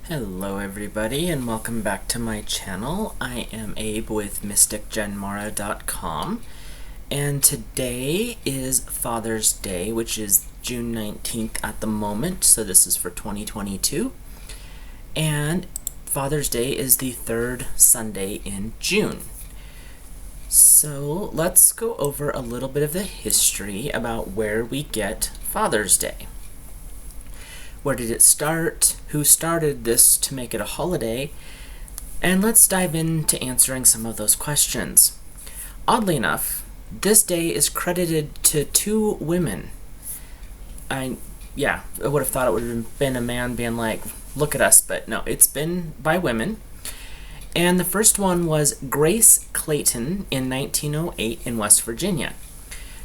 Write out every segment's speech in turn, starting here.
Hello everybody and welcome back to my channel. I am Abe with mysticgenmara.com and today is Father's Day, which is June 19th at the moment, so this is for 2022. And Father's Day is the third Sunday in June. So let's go over a little bit of the history about where we get Father's Day. Where did it start? Who started this to make it a holiday? And let's dive into answering some of those questions. Oddly enough, this day is credited to two women. I would have thought it would have been a man being like, look at us, but no, it's been by women. And the first one was Grace Clayton in 1908 in West Virginia.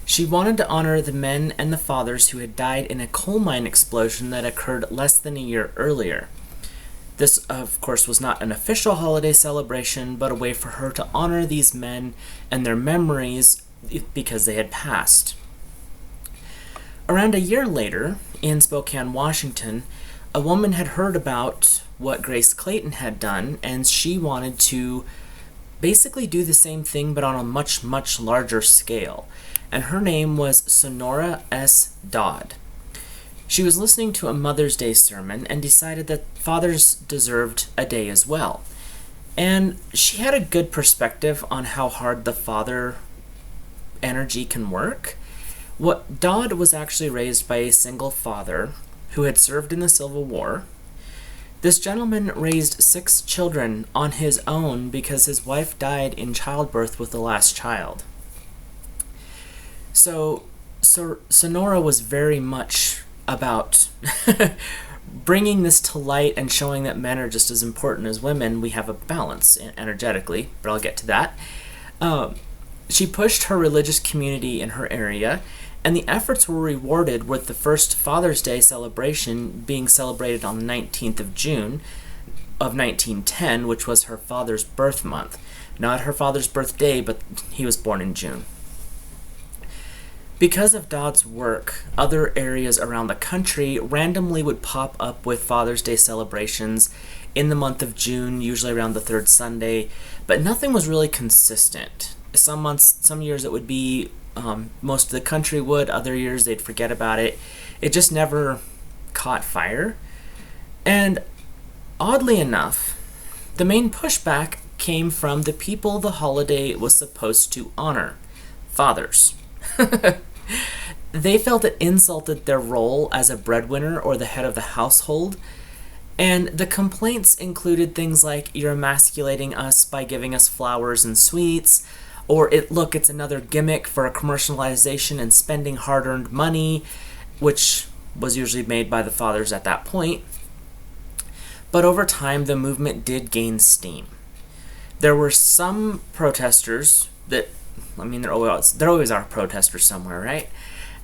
She wanted to honor the men and the fathers who had died in a coal mine explosion that occurred less than a year earlier. This, of course, was not an official holiday celebration, but a way for her to honor these men and their memories because they had passed. Around a year later, in Spokane, Washington, a woman had heard about what Grace Clayton had done, and she wanted to basically do the same thing but on a much, much larger scale. And her name was Sonora S. Dodd. She was listening to a Mother's Day sermon and decided that fathers deserved a day as well. And she had a good perspective on how hard the father energy can work. Dodd was actually raised by a single father who had served in the Civil War. This gentleman raised 6 children on his own because his wife died in childbirth with the last child. So Sonora was very much about bringing this to light and showing that men are just as important as women. We have a balance energetically, but I'll get to that. She pushed her religious community in her area, and the efforts were rewarded with the first Father's Day celebration being celebrated on the 19th of June of 1910, which was her father's birth month. Not her father's birthday, but he was born in June. Because of Dodd's work, other areas around the country randomly would pop up with Father's Day celebrations in the month of June, usually around the third Sunday, but nothing was really consistent. Some months, some years it would be most of the country would, other years they'd forget about it. It just never caught fire. And oddly enough, the main pushback came from the people the holiday was supposed to honor, fathers. They felt it insulted their role as a breadwinner or the head of the household, and the complaints included things like, you're emasculating us by giving us flowers and sweets, or it's another gimmick for a commercialization and spending hard-earned money, which was usually made by the fathers at that point. But over time, the movement did gain steam. There were some protesters there always are protesters somewhere, right?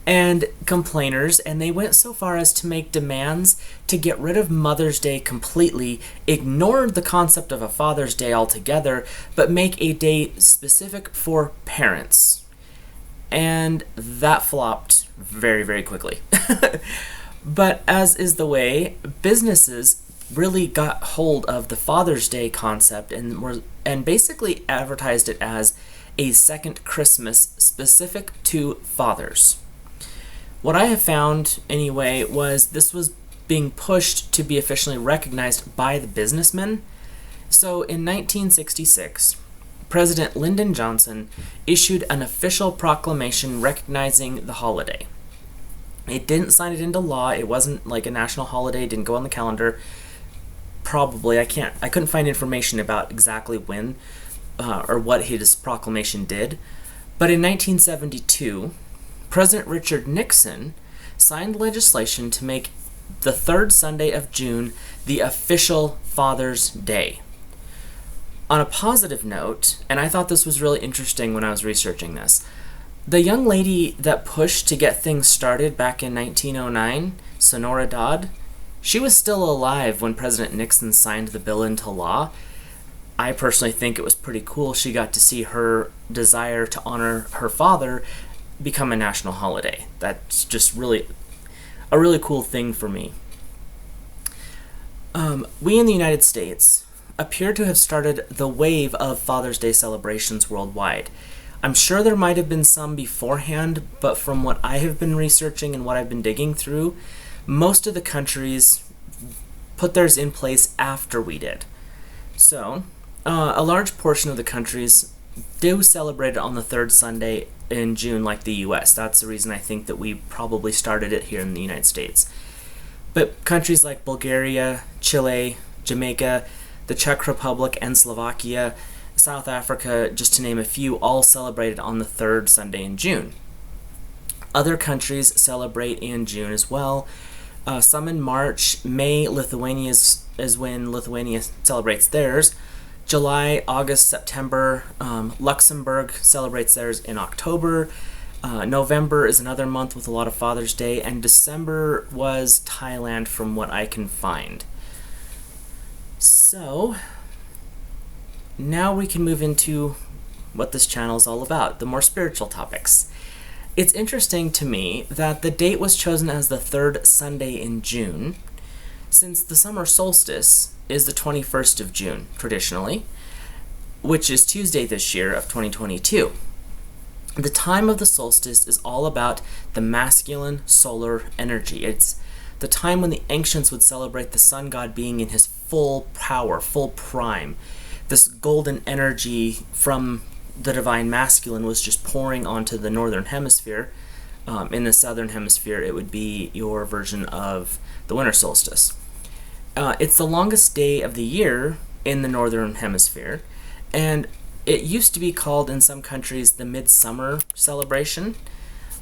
And complainers, and they went so far as to make demands to get rid of Mother's Day completely, ignored the concept of a Father's Day altogether, but make a day specific for parents. And that flopped very, very quickly. But as is the way, businesses really got hold of the Father's Day concept and basically advertised it as a second Christmas specific to fathers. What I have found, anyway, was this was being pushed to be officially recognized by the businessmen. So in 1966, President Lyndon Johnson issued an official proclamation recognizing the holiday. It didn't sign it into law. It wasn't like a national holiday. It didn't go on the calendar. Probably, I couldn't find information about exactly when or what his proclamation did. But in 1972, President Richard Nixon signed legislation to make the third Sunday of June the official Father's Day. On a positive note, and I thought this was really interesting when I was researching this, the young lady that pushed to get things started back in 1909, Sonora Dodd, she was still alive when President Nixon signed the bill into law. I personally think it was pretty cool. She got to see her desire to honor her father become a national holiday. That's just really a really cool thing for me. We in the United States appear to have started the wave of Father's Day celebrations worldwide. I'm sure there might have been some beforehand, but from what I have been researching and what I've been digging through, most of the countries put theirs in place after we did. So, a large portion of the countries do celebrate it on the third Sunday in June, like the US. That's the reason I think that we probably started it here in the United States. But countries like Bulgaria, Chile, Jamaica, the Czech Republic, and Slovakia, South Africa, just to name a few, all celebrated on the third Sunday in June. Other countries celebrate in June as well. Some in March. May, Lithuania is when Lithuania celebrates theirs. July, August, September. Luxembourg celebrates theirs in October. November is another month with a lot of Father's Day, and December was Thailand from what I can find. So, now we can move into what this channel is all about, the more spiritual topics. It's interesting to me that the date was chosen as the third Sunday in June, since the summer solstice is the 21st of June, traditionally, which is Tuesday this year of 2022. The time of the solstice is all about the masculine solar energy. It's the time when the ancients would celebrate the sun god being in his full power, full prime. This golden energy from the divine masculine was just pouring onto the northern hemisphere. In the southern hemisphere, it would be your version of the winter solstice. It's the longest day of the year in the northern hemisphere, and it used to be called in some countries the midsummer celebration,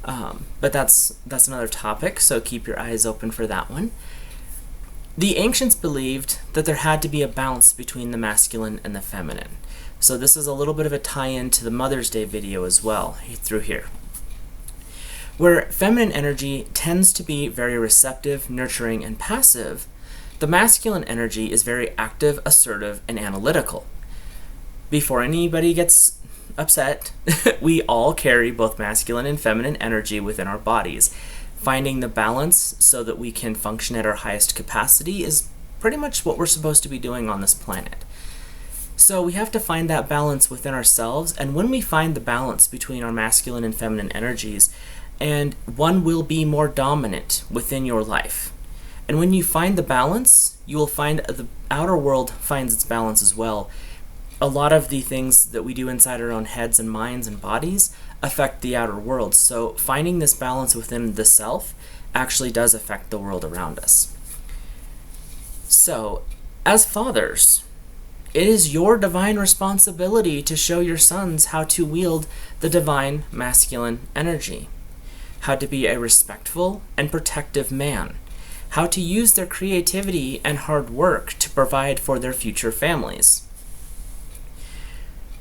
but that's another topic, so keep your eyes open for that one. The ancients believed that there had to be a balance between the masculine and the feminine. So this is a little bit of a tie-in to the Mother's Day video as well, through here. Where feminine energy tends to be very receptive, nurturing, and passive, the masculine energy is very active, assertive, and analytical. Before anybody gets upset, we all carry both masculine and feminine energy within our bodies. Finding the balance so that we can function at our highest capacity is pretty much what we're supposed to be doing on this planet. So we have to find that balance within ourselves, and when we find the balance between our masculine and feminine energies, and one will be more dominant within your life. And when you find the balance, you will find the outer world finds its balance as well. A lot of the things that we do inside our own heads and minds and bodies affect the outer world. So finding this balance within the self actually does affect the world around us. So, as fathers, it is your divine responsibility to show your sons how to wield the divine masculine energy, how to be a respectful and protective man, how to use their creativity and hard work to provide for their future families,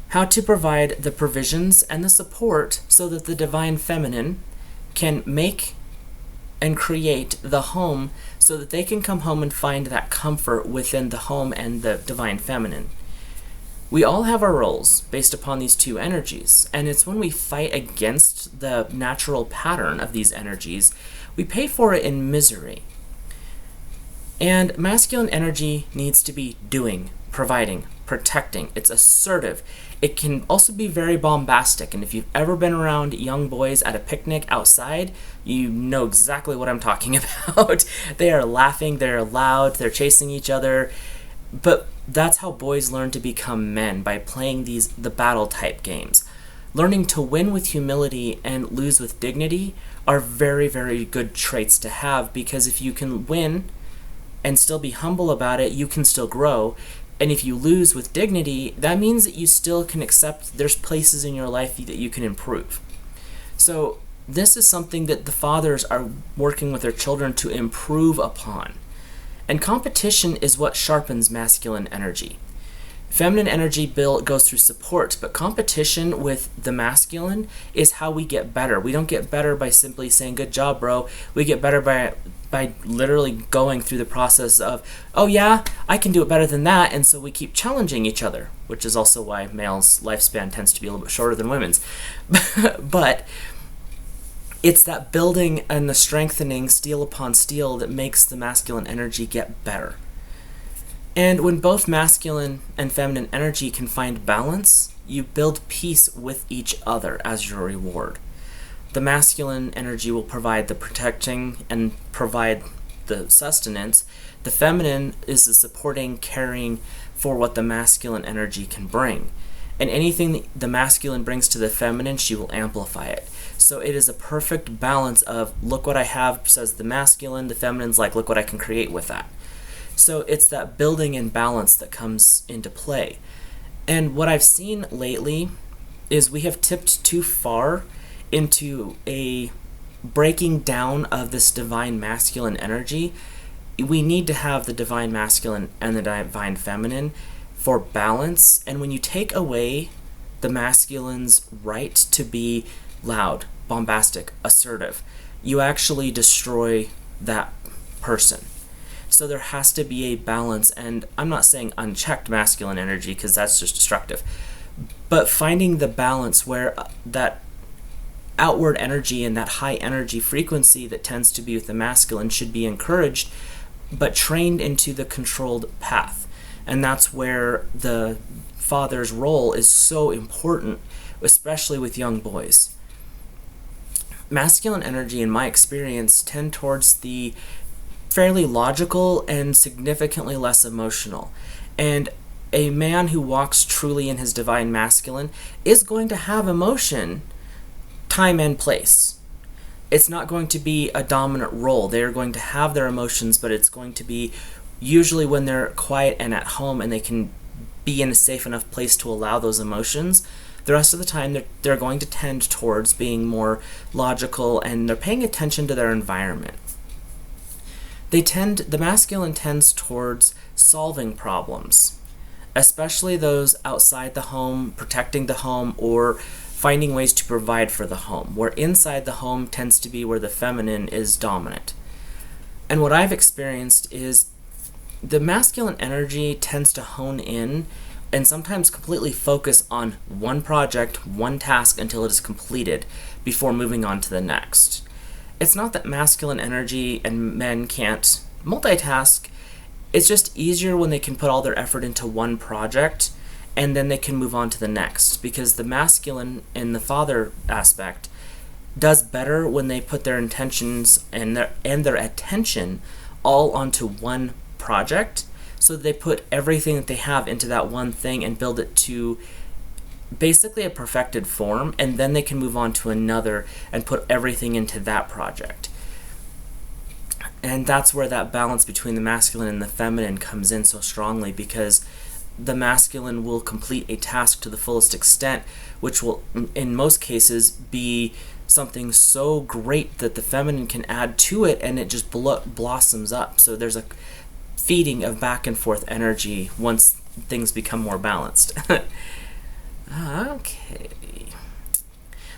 how to provide the provisions and the support so that the divine feminine can make and create the home so that they can come home and find that comfort within the home and the divine feminine. We all have our roles based upon these two energies, and it's when we fight against the natural pattern of these energies, we pay for it in misery. And masculine energy needs to be doing, providing, protecting. It's assertive. It can also be very bombastic, and if you've ever been around young boys at a picnic outside, you know exactly what I'm talking about. They are laughing, they're loud, they're chasing each other, but that's how boys learn to become men, by playing the battle type games. Learning to win with humility and lose with dignity are very, very good traits to have, because if you can win and still be humble about it, you can still grow. And if you lose with dignity, that means that you still can accept there's places in your life that you can improve. So this is something that the fathers are working with their children to improve upon. And competition is what sharpens masculine energy. Feminine energy goes through support, but competition with the masculine is how we get better. We don't get better by simply saying, good job, bro. We get better by literally going through the process of, oh yeah, I can do it better than that, and so we keep challenging each other, which is also why males' lifespan tends to be a little bit shorter than women's. But it's that building and the strengthening steel upon steel that makes the masculine energy get better. And when both masculine and feminine energy can find balance, you build peace with each other as your reward. The masculine energy will provide the protecting and provide the sustenance. The feminine is the supporting, caring for what the masculine energy can bring. And anything the masculine brings to the feminine, she will amplify it. So it is a perfect balance of, look what I have, says the masculine, the feminine's like, look what I can create with that. So it's that building and balance that comes into play. And what I've seen lately is we have tipped too far into a breaking down of this divine masculine energy. We need to have the divine masculine and the divine feminine for balance. And when you take away the masculine's right to be loud, bombastic, assertive, you actually destroy that person. So there has to be a balance, and I'm not saying unchecked masculine energy because that's just destructive, but finding the balance where that outward energy and that high energy frequency that tends to be with the masculine should be encouraged, but trained into the controlled path. And that's where the father's role is so important, especially with young boys. Masculine energy, in my experience, tend towards the fairly logical and significantly less emotional. And a man who walks truly in his divine masculine is going to have emotion, time and place. It's not going to be a dominant role. They're going to have their emotions, but it's going to be usually when they're quiet and at home and they can be in a safe enough place to allow those emotions. The rest of the time, they're going to tend towards being more logical, and they're paying attention to their environment. The masculine tends towards solving problems, especially those outside the home, protecting the home, or finding ways to provide for the home, where inside the home tends to be where the feminine is dominant. And what I've experienced is the masculine energy tends to hone in and sometimes completely focus on one project, one task until it is completed before moving on to the next. It's not that masculine energy and men can't multitask. It's just easier when they can put all their effort into one project and then they can move on to the next, because the masculine in the father aspect does better when they put their intentions and their attention all onto one project. So they put everything that they have into that one thing and build it to basically a perfected form, and then they can move on to another and put everything into that project. And that's where that balance between the masculine and the feminine comes in so strongly, because the masculine will complete a task to the fullest extent, which will in most cases be something so great that the feminine can add to it and it just blossoms up. So there's a feeding of back and forth energy once things become more balanced. Okay.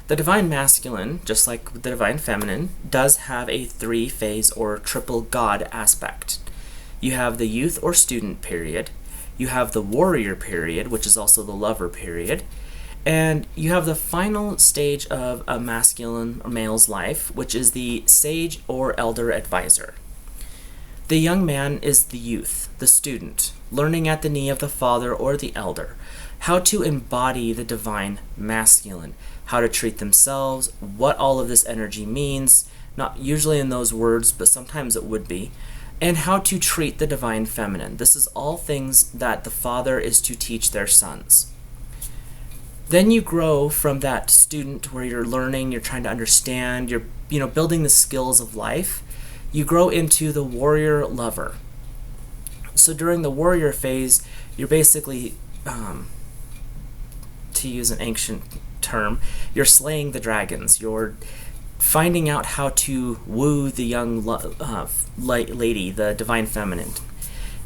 The divine masculine, just like the divine feminine, does have a three-phase or triple god aspect. You have the youth or student period, you have the warrior period, which is also the lover period, and you have the final stage of a masculine or male's life, which is the sage or elder advisor. The young man is the youth, the student, learning at the knee of the father or the elder how to embody the divine masculine, how to treat themselves, what all of this energy means, not usually in those words, but sometimes it would be, and how to treat the divine feminine. This is all things that the father is to teach their sons. Then you grow from that student where you're learning, you're trying to understand, you're building the skills of life. You grow into the warrior lover. So during the warrior phase, you're basically, to use an ancient term, you're slaying the dragons. You're finding out how to woo the young lady, the divine feminine.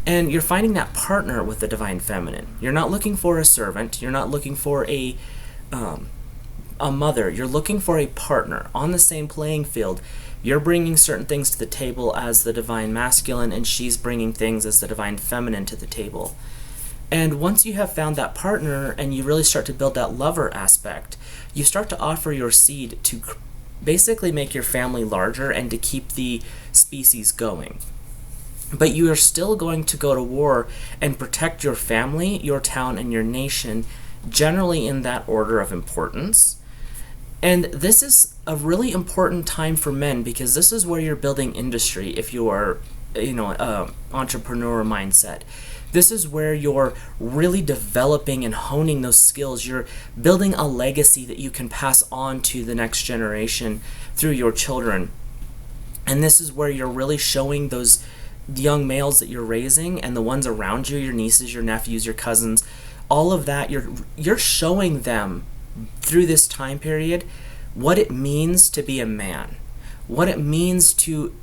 And you're finding that partner with the divine feminine. You're not looking for a servant. You're not looking for a mother. You're looking for a partner on the same playing field. You're bringing certain things to the table as the divine masculine, and she's bringing things as the divine feminine to the table. And once you have found that partner and you really start to build that lover aspect, you start to offer your seed to basically make your family larger and to keep the species going. but you are still going to go to war and protect your family, your town, and your nation, generally in that order of importance. And this is a really important time for men because this is where you're building industry if you are, entrepreneur mindset. This is where you're really developing and honing those skills. You're building a legacy that you can pass on to the next generation through your children. And this is where you're really showing those young males that you're raising and the ones around you, your nieces, your nephews, your cousins, all of that, you're showing them through this time period what it means to be a man, what it means to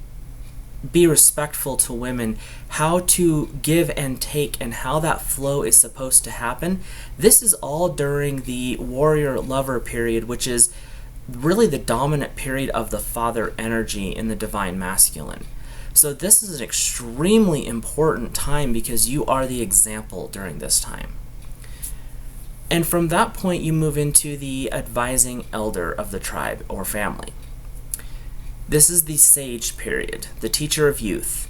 be respectful to women, how to give and take, and how that flow is supposed to happen. This is all during the warrior lover period, which is really the dominant period of the father energy in the divine masculine. So this is an extremely important time because you are the example during this time. And from that point, you move into the advising elder of the tribe or family. This is the sage period, the teacher of youth,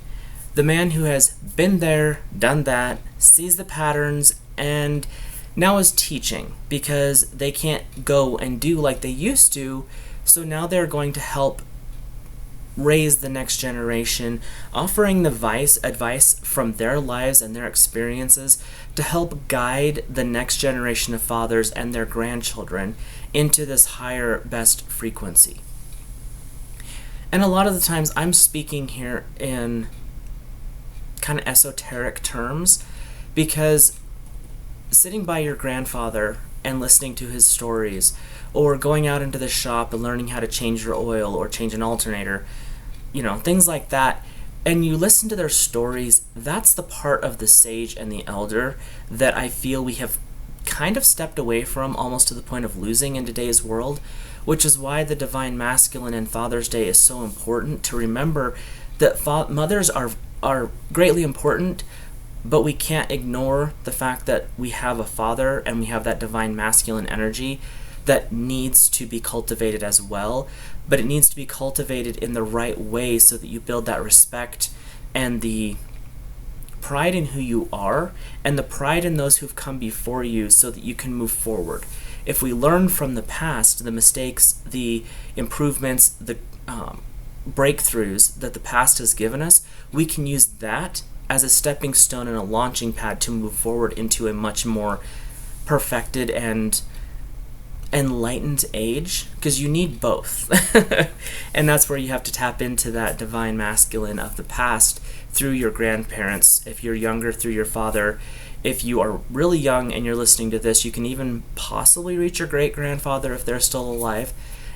the man who has been there, done that, sees the patterns, and now is teaching because they can't go and do like they used to. So now they're going to help raise the next generation, offering the advice from their lives and their experiences to help guide the next generation of fathers and their grandchildren into this higher, best frequency. And a lot of the times I'm speaking here in kind of esoteric terms because sitting by your grandfather and listening to his stories, or going out into the shop and learning how to change your oil or change an alternator, things like that, and you listen to their stories, that's the part of the sage and the elder that I feel we have kind of stepped away from, almost to the point of losing in today's world, which is why the divine masculine and Father's Day is so important to remember that mothers are greatly important, but we can't ignore the fact that we have a father and we have that divine masculine energy that needs to be cultivated as well, but it needs to be cultivated in the right way so that you build that respect and the pride in who you are and the pride in those who've come before you so that you can move forward. If we learn from the past, the mistakes, the improvements, the breakthroughs that the past has given us, we can use that as a stepping stone and a launching pad to move forward into a much more perfected and enlightened age, because you need both. And that's where you have to tap into that divine masculine of the past through your grandparents. If you're younger, through your father. If you are really young and you're listening to this, you can even possibly reach your great-grandfather if they're still alive.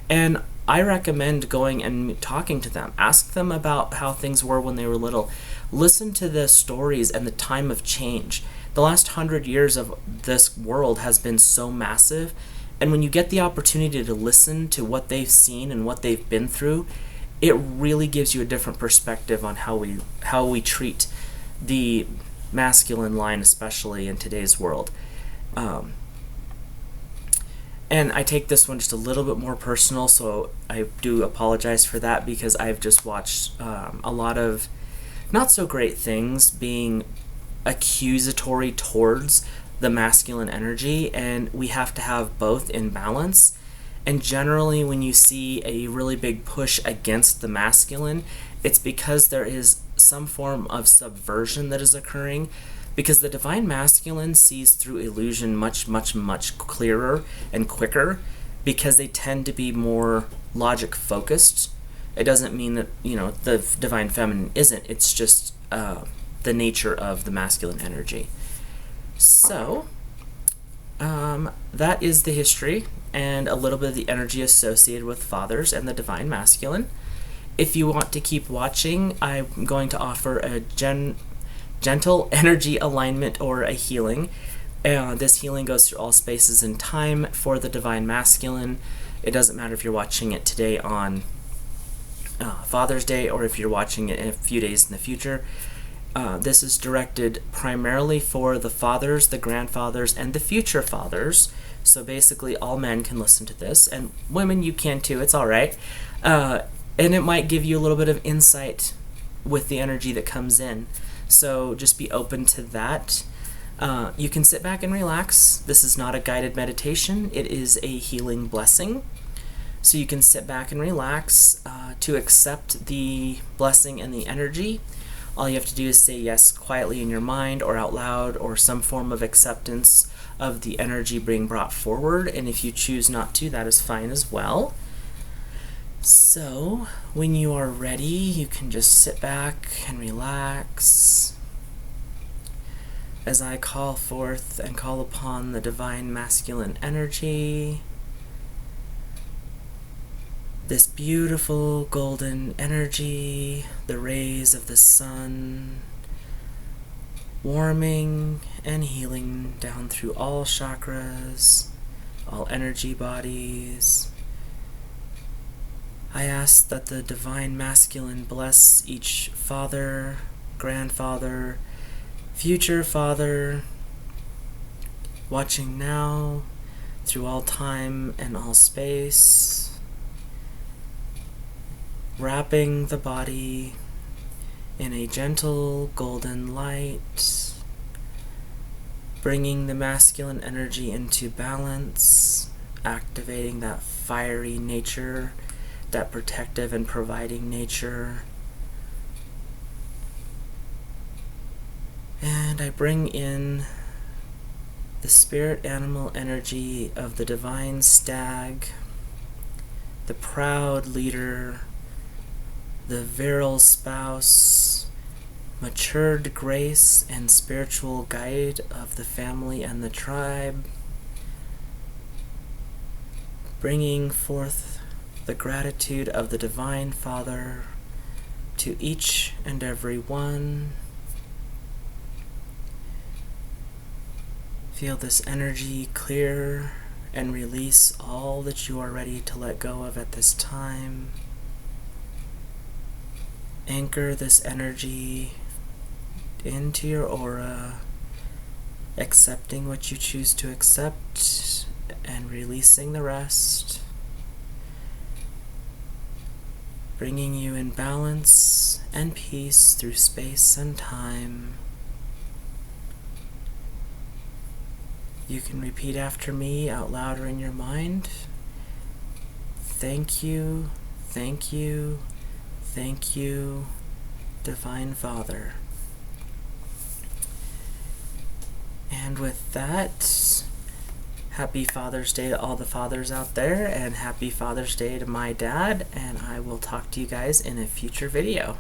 And I recommend going and talking to them. Ask them about how things were when they were little. Listen to the stories and the time of change. The last 100 years of this world has been so massive, and when you get the opportunity to listen to what they've seen and what they've been through, it really gives you a different perspective on how we treat the masculine line, especially in today's world. And I take this one just a little bit more personal, so I do apologize for that, because I've just watched a lot of not so great things being accusatory towards the masculine energy, and we have to have both in balance. And generally, when you see a really big push against the masculine, it's because there is some form of subversion that is occurring, because the divine masculine sees through illusion much, much, much clearer and quicker, because they tend to be more logic focused. It doesn't mean that, the divine feminine isn't. It's just the nature of the masculine energy. So, that is the history and a little bit of the energy associated with fathers and the divine masculine. If you want to keep watching, I'm going to offer a gentle energy alignment or a healing. This healing goes through all spaces and time for the divine masculine. It doesn't matter if you're watching it today on Father's Day or if you're watching it in a few days in the future. This is directed primarily for the fathers, the grandfathers, and the future fathers. So basically all men can listen to this, and women, you can too. It's all right. And it might give you a little bit of insight with the energy that comes in. So just be open to that. You can sit back and relax. This is not a guided meditation. It is a healing blessing. So you can sit back and relax to accept the blessing and the energy. All you have to do is say yes quietly in your mind or out loud, or some form of acceptance of the energy being brought forward. And if you choose not to, that is fine as well. So when you are ready, you can just sit back and relax as I call forth and call upon the divine masculine energy, this beautiful golden energy, the rays of the sun, warming and healing down through all chakras, all energy bodies. I ask that the divine masculine bless each father, grandfather, future father, watching now through all time and all space, wrapping the body in a gentle golden light, bringing the masculine energy into balance, activating that fiery nature, that protective and providing nature. And I bring in the spirit animal energy of the divine stag, the proud leader, the virile spouse, matured grace and spiritual guide of the family and the tribe, bringing forth the gratitude of the Divine Father to each and every one. Feel this energy clear and release all that you are ready to let go of at this time. Anchor this energy into your aura, accepting what you choose to accept and releasing the rest, bringing you in balance and peace through space and time. You can repeat after me out loud or in your mind. Thank you, thank you, thank you, Divine Father. And with that, happy Father's Day to all the fathers out there, and happy Father's Day to my dad, and I will talk to you guys in a future video.